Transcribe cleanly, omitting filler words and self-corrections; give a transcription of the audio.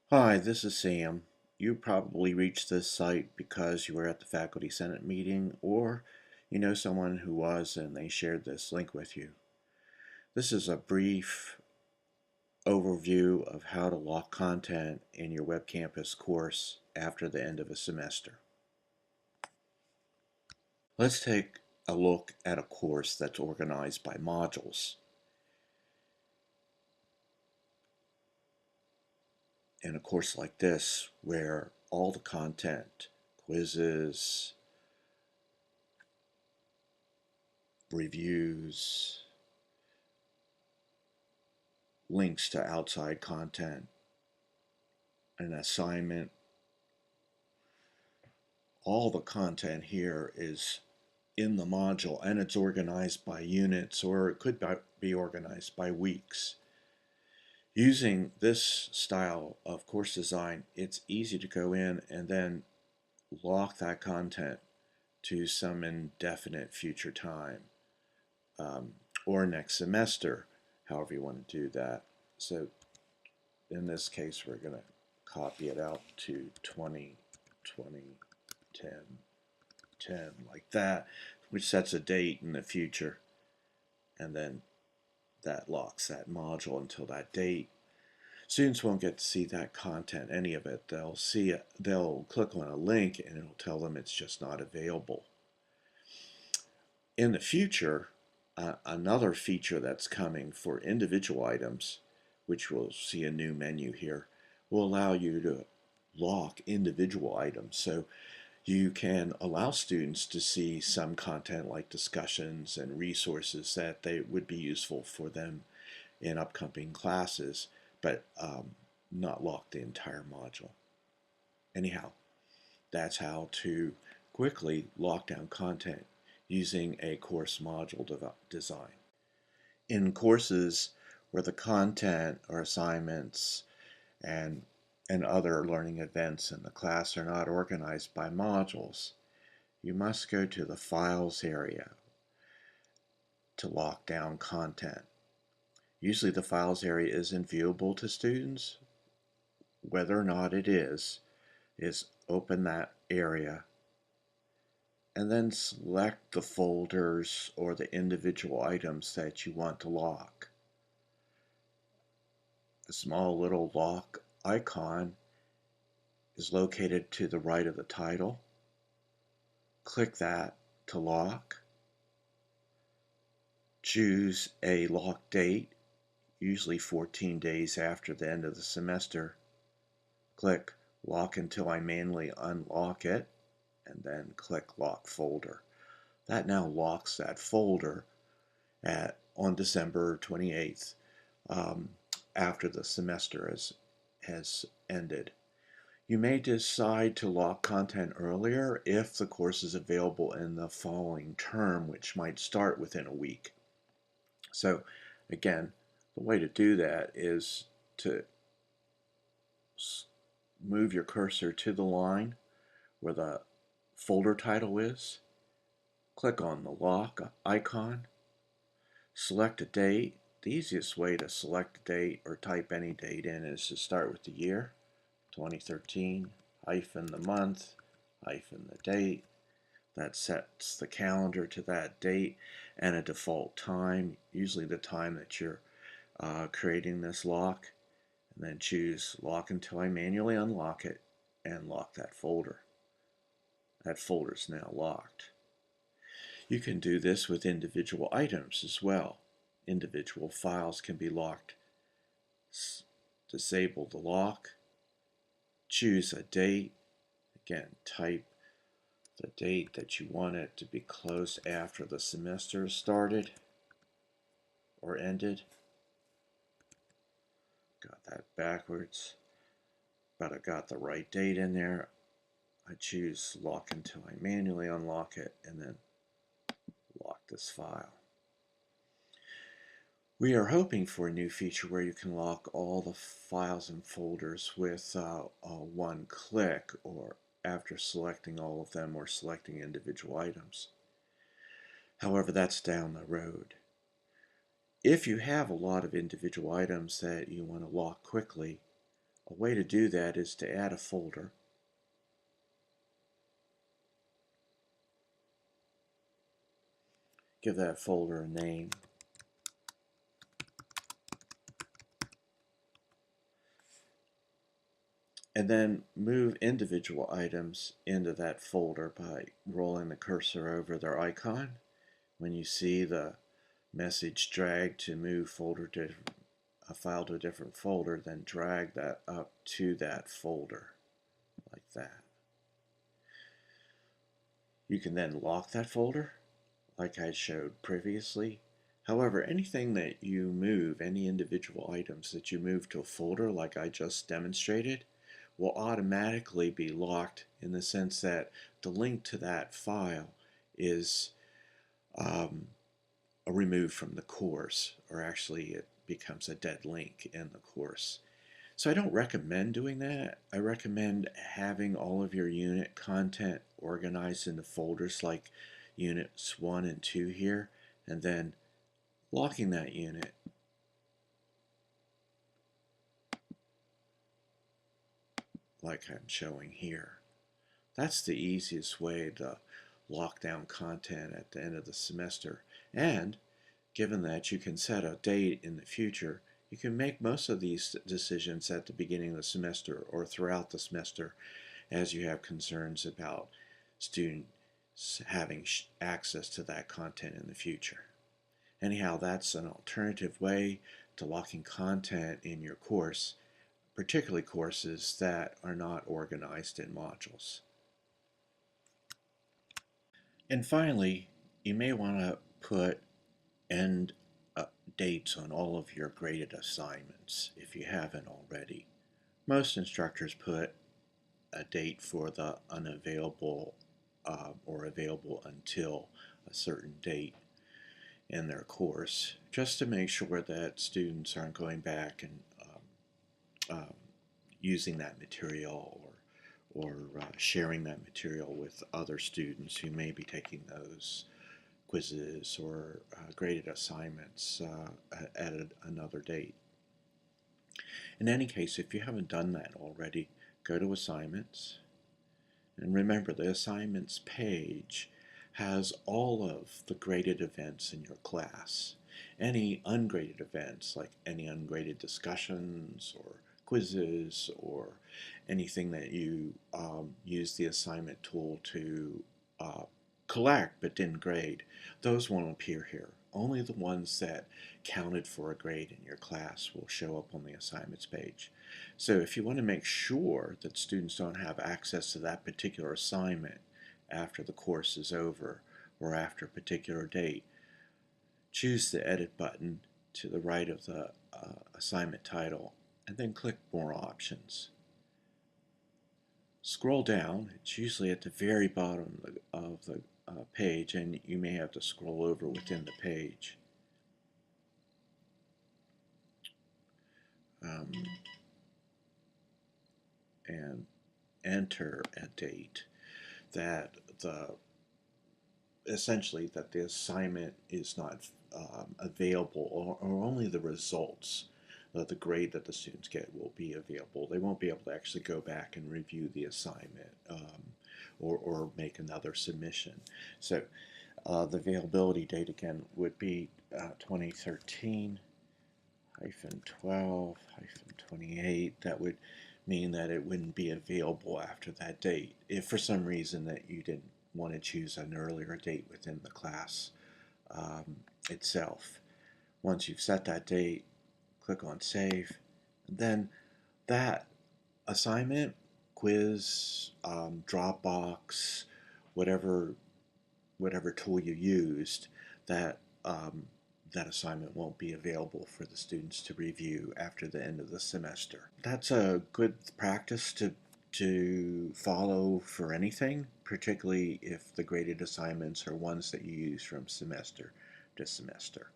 Hi, this is Sam. You probably reached this site because you were at the Faculty Senate meeting or you know someone who was and they shared this link with you. This is a brief overview of how to lock content in your WebCampus course after the end of a semester. Let's take a look at a course that's organized by modules. In a course like this, where all the content, quizzes, reviews, links to outside content, an assignment, all the content here is in the module and it's organized by units or it could be organized by weeks. Using this style of course design, it's easy to go in and then lock that content to some indefinite future time um, or next semester, however you want to do that. So in this case, we're going to copy it out to 2020, 10, 10, like that, which sets a date in the future, and then that locks that module until that date. Students won't get to see that content, any of it. They'll click on a link and it'll tell them it's just not available. In the future, another feature that's coming for individual items, which we'll see a new menu here, will allow you to lock individual items. So you can allow students to see some content like discussions and resources that they would be useful for them in upcoming classes, but not lock the entire module. Anyhow, that's how to quickly lock down content using a course module design. In courses where the content or assignments and other learning events in the class are not organized by modules, you must go to the Files area to lock down content. Usually the Files area isn't viewable to students. Whether or not it is open that area and then select the folders or the individual items that you want to lock. A small little lock icon is located to the right of the title. Click that to lock. Choose a lock date, usually 14 days after the end of the semester. Click Lock until I manually unlock it, and then click Lock Folder. That now locks that folder on December 28th after the semester has ended. You may decide to lock content earlier if the course is available in the following term, which might start within a week. So again, the way to do that is to move your cursor to the line where the folder title is, click on the lock icon, select a date. The easiest way to select a date or type any date in is to start with the year, 2013, hyphen the month, hyphen the date. That sets the calendar to that date and a default time, usually the time that you're creating this lock, and then choose Lock until I manually unlock it and lock that folder. That folder is now locked. You can do this with individual items as well. Individual files can be locked. Disable the lock, choose a date, again type the date that you want it to be closed after the semester started or ended. Got that backwards, but I got the right date in there. I choose lock until I manually unlock it and then lock this file. We are hoping for a new feature where you can lock all the files and folders with one click, or after selecting all of them or selecting individual items. However, that's down the road. If you have a lot of individual items that you want to lock quickly, A way to do that is to add a folder. Give that folder a name. And then move individual items into that folder by rolling the cursor over their icon. When you see the message drag to move folder to a file to a different folder, then drag that up to that folder like that. You can then lock that folder like I showed previously. However, anything that you move, any individual items that you move to a folder like I just demonstrated, will automatically be locked in the sense that the link to that file is removed from the course, or actually it becomes a dead link in the course. So I don't recommend doing that. I recommend having all of your unit content organized into folders like units 1 and 2 here, and then locking that unit like I'm showing here. That's the easiest way to lock down content at the end of the semester. And given that you can set a date in the future, you can make most of these decisions at the beginning of the semester or throughout the semester as you have concerns about students having access to that content in the future. Anyhow, that's an alternative way to locking content in your course, particularly courses that are not organized in modules. And finally, you may want to put end dates on all of your graded assignments if you haven't already. Most instructors put a date for the unavailable or available until a certain date in their course, just to make sure that students aren't going back and using that material or sharing that material with other students who may be taking those quizzes or graded assignments at another date. In any case, if you haven't done that already, go to assignments. And remember, the assignments page has all of the graded events in your class. Any ungraded events, like any ungraded discussions or quizzes or anything that you use the assignment tool to uh, collect but didn't grade, those won't appear here. Only the ones that counted for a grade in your class will show up on the assignments page. So if you want to make sure that students don't have access to that particular assignment after the course is over or after a particular date, choose the Edit button to the right of the assignment title and then click More Options. Scroll down. It's usually at the very bottom of the page, and you may have to scroll over within the page. And enter a date that essentially that the assignment is not available, or only the results the grade that the students get will be available. They won't be able to actually go back and review the assignment or make another submission. So the availability date again would be 2013 -12 -28. That would mean that it wouldn't be available after that date if for some reason that you didn't want to choose an earlier date within the class itself. Once you've set that date, click on Save. And then that assignment, quiz, Dropbox, whatever tool you used, that that assignment won't be available for the students to review after the end of the semester. That's a good practice to follow for anything, particularly if the graded assignments are ones that you use from semester to semester.